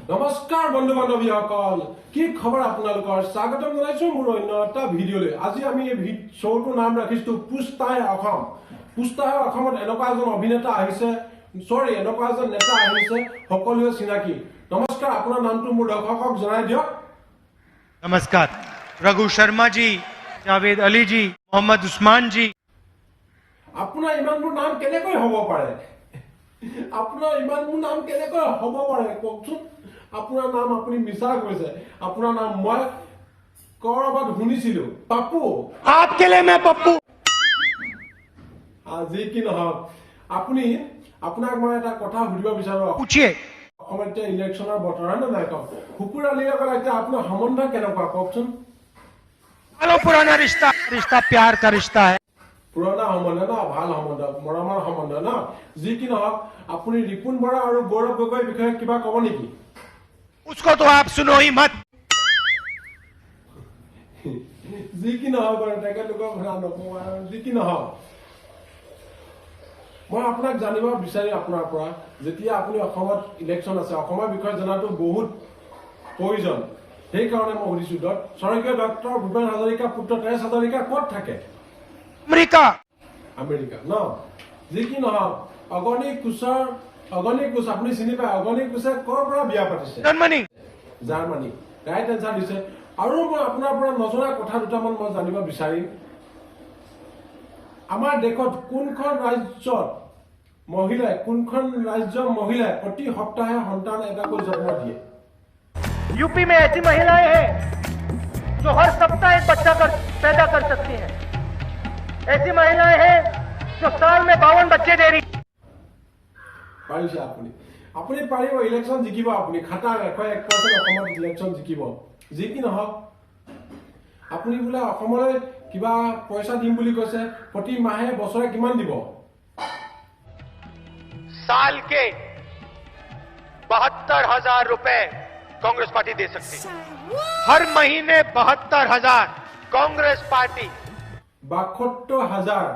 नमस्कार बंधु बान्धवीসকল কি খবৰ আপোনালোকৰ স্বাগতম জনাইছো মোৰ অন্য এটা ভিডিঅলৈ। আজি আমি এই শ্ব'টোৰ নাম ৰাখিছো পুষ্টাই অসম। পুষ্টাই অসমত এনেকুৱা এজন অভিনেতা আহিছে, এনেকুৱা এজন নেতা আহিছে সকলোৱে চিনাকি। নমস্কাৰ, আপোনাৰ নামটো মোৰ দৰ্শকক জনাই দিয়ক। नमस्कार, रघु शर्मा जी, जावेद अली जी, मोहम्मद उस्मान जी। আপোনাৰ ইমানবোৰ নাম কেনেকৈ হ'ব পাৰে? আপোনাৰ ইমানবোৰ নাম কেনেকৈ হ'ব পাৰে কওকচোন। আপোনাৰ নাম আপুনি মিছা কৈছে। আপোনাৰ নাম মই কৰবাত শুনিছিলো, পাপ্পু। आपके लिए मैं पप्पू। আজি কি নহওক, আপোনাক মই এটা কথা সুধিব বিচাৰো। पूछिए। অসমত এতিয়া ইলেকশ্যনৰ বতৰ হয় নে নাই কওক? কুকুৰ আলিৰ লগত এতিয়া আপোনাৰ সম্বন্ধ কেনেকুৱা কওকচোন। चलो पुराना रिश्ता रिश्ता प्यार का रिश्ता है। পুৰণা সম্বন্ধ ন, ভাল সম্বন্ধ, মৰমৰ সম্বন্ধ ন। যি কি নহওক, আপুনি ৰিপুণ বৰা আৰু গৌৰৱ গগৈৰ বিষয়ে কিবা ক'ব নেকি? उसको तो आप सुनो ही मत। যি কি নহওক আৰু তেখেতলোকৰ কথা নকওঁ আৰু। যি কি নহওক, মই আপোনাক জানিব বিচাৰিম আপোনাৰ পৰা, যেতিয়া আপুনি অসমত ইলেকশ্যন আছে, অসমৰ বিষয়ে জনাটো বহুত প্ৰয়োজন। সেইকাৰণে মই সুধিছো, স্বৰ্গীয় ডক্টৰ ভূপেন হাজৰিকা পুত্ৰ তেজ হাজৰিকা ক'ত থাকে? अमेरिका। আমেৰিকা ন। যি কি নহওক, অগণি কোচ আপুনি চিনি পায়? অগণি কোচে ক'ৰ পৰা বিয়া পাতিছে? जर्मनी। জাৰ্মানী। ৰাইট এনচাৰ দিছে। আৰু মই আপোনাৰ পৰা নজনা কথা দুটামান মই জানিব বিচাৰিম। আমাৰ দেশত কোনখন ৰাজ্যৰ মহিলাই প্ৰতি সপ্তাহে সন্তান এটাকৈ জন্ম দিয়ে? यूपी में ऐसी महिलाएं हैं जो हर सप्ताह एक बच्चा पैदा कर सकती हैं। ऐसी महिलाएं हैं जो साल में 52 बच्चे दे रही। পাৰিছে আপুনি পাৰিব। ইলেকশ্যন জিকিব আপুনি। খাটা 101% অসমত ইলেকশ্যন জিকিব। যি কি নহওক, আপুনি বোলে অসমলৈ কিবা পইচা দিম বুলি কৈছে। প্ৰতি মাহে বছৰে কিমান দিব? साल के 72,000 रुपए कांग्रेस पार्टी दे सकती है। हर महीने 72,000 कांग्रेस पार्टी। 72,000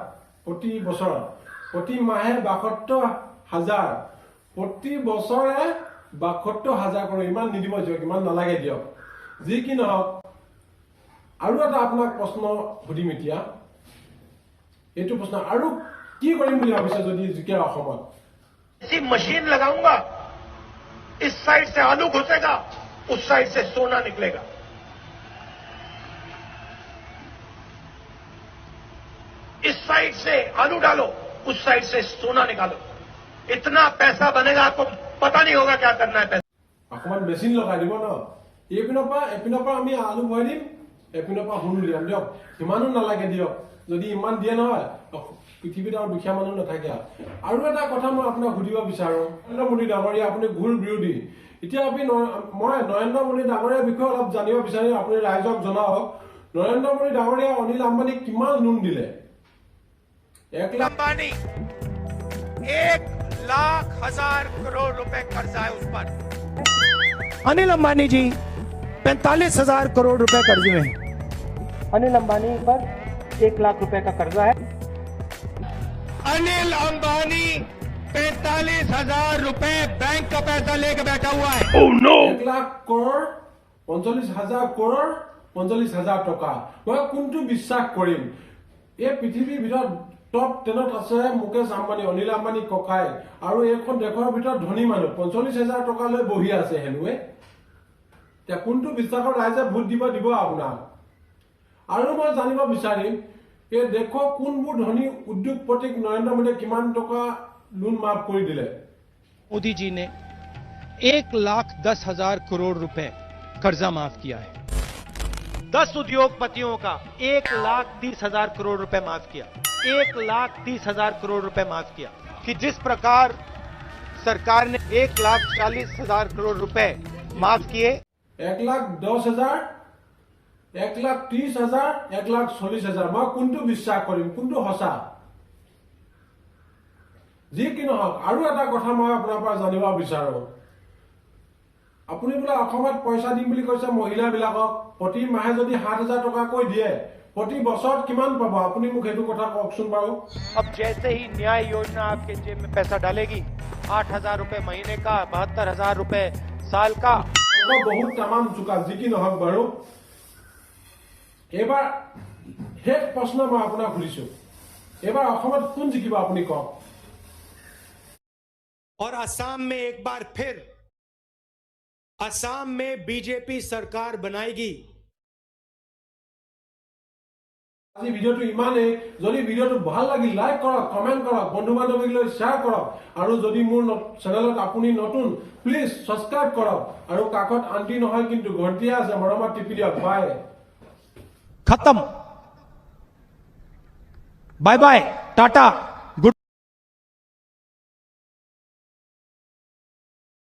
প্ৰতি বছৰত, প্ৰতি মাহে 72,000, প্ৰতি বছৰে 72,000 কৰি। ইমান নিদিব দিয়ক, ইমান নালাগে দিয়ক। যি কি নহওক, আৰু এটা আপোনাক প্ৰশ্ন সুধিম এতিয়া। এইটো প্ৰশ্ন, আৰু কি কৰিম বুলি ভাবিছে যদি জিকে অসমত? ऐसी मशीन लगाऊंगा, इस साइड से आलू घुसेगा, उस साइड से सोना निकलेगा। इस साइड से आलू डालो, उस साइड से सोना निकालो। इतना पैसा बनेगा, आपको पता नहीं होगा क्या करना है पैसा। অকমান মেচিন লগাই দিব ন। এপিনৰ পৰা আমি আলু ভৰাই দিম, এপিনৰ পৰা সোণ উলিয়াম দিয়ক। ইমানো নালাগে দিয়ক। যদি ইমান দিয়ে নহয়, পৃথিৱীত আৰু দুখীয়া মানুহ নাথাকে। আৰু এটা কথা মই আপোনাক সুধিব বিচাৰো, নৰেন্দ্ৰ মোদী ডাঙৰীয়া, আপুনি ঘোৰ বিৰোধী। এতিয়া মই নৰেন্দ্ৰ মোদী ডাঙৰীয়াৰ বিষয়ে অলপ জানিব বিচাৰিম। আপুনি ৰাইজক জনাওক, নৰেন্দ্ৰ মোদী ডাঙৰীয়া অনিল আম্বানীক কিমান লোন দিলে? 1 লাখ। अंबानी 1,00,000 करोड़ रुपए कर्जा है उस पर। अनिल अंबानी जी 45,000 करोड़ रुपए कर्जे में हैं। अनिल अंबानी पर 1 लाख रुपए का कर्जा है। अनिल अंबानी 45,000 रुपए बैंक का पैसा लेकर बैठा हुआ है। 1 লাখ কৰোৰ 45,000 কৰোৰ 45,000 টকা। মই কোনটো বিশ্বাস কৰিম? এই পৃথিৱীৰ ভিতৰত টপ 10ত আছে মুকেশ আম্বানী, অনিল আম্বানী ককাই। আৰু এইখন দেশৰ ভিতৰত ধনী মানুহ 45,000 টকা লৈ বহি আছে হেনুৱে। এতিয়া কোনটো বিশ্বাসৰ ৰাইজে ভোট দিব আপোনাক? আৰু মই জানিব বিচাৰিম, এই দেশৰ কোনবোৰ ধনী উদ্যোগপতিক নৰেন্দ্ৰ মোদীয়ে কিমান টকা লোন মাফ কৰি দিলে? मोदी जी ने 1,10,000 करोड़ रुपए कर्जा माफ किया है। 10 उद्योगपतियों का 1,30,000 करोड़ रुपए माफ किया। 1,30,000 करोड़ रुपए माफ किया। कि जिस प्रकार सरकार ने 1,40,000 करोड़ रुपए माफ किए। 1,10,000, 1,30,000, 1,40,000। মই কোনটো বিশ্বাস কৰিম, কোনটো সঁচা? যি কি নহওক, আৰু এটা কথা মই আপোনাৰ পৰা জানিব বিচাৰো। আপুনি বোলে অসমত পইচা দিম বুলি কৈছে মহিলাবিলাকক। প্ৰতি মাহে যদি 7,000 টকাকৈ দিয়ে, प्रति बছৰত কিমান পাব আপুনি মোক হেতু কথা কওকচোন বাৰু। अब जैसे ही न्याय योजना आपके जेब में पैसा डालेगी 8,000 रुपए महीने का, 72,000 रुपए साल का বহুত তামাম চোকা যি কি নহওক বাৰু এবাৰ শেষ প্ৰশ্ন মই আপোনাক সুধিছো এবাৰ অসমত কোন জিকিব আপুনি কওক और असम में एक बार फिर असम में बीजेपी सरकार बनाएगी। আজি ভিডিওটো ইমানেই যদি ভিডিওটো ভাল লাগিল লাইক কৰক কমেন্ট কৰক বন্ধু বান্ধৱীলৈ শ্বেয়াৰ কৰক আৰু যদি মোৰ চেনেলত আপুনি নতুন প্লিজ সাবস্ক্ৰাইব কৰক আৰু কাকত আন্টি নহয় কিন্তু ঘণ্টিয়া আছে মৰমত টিপি দিয়ক বাই खत्म। Bye bye, Tata.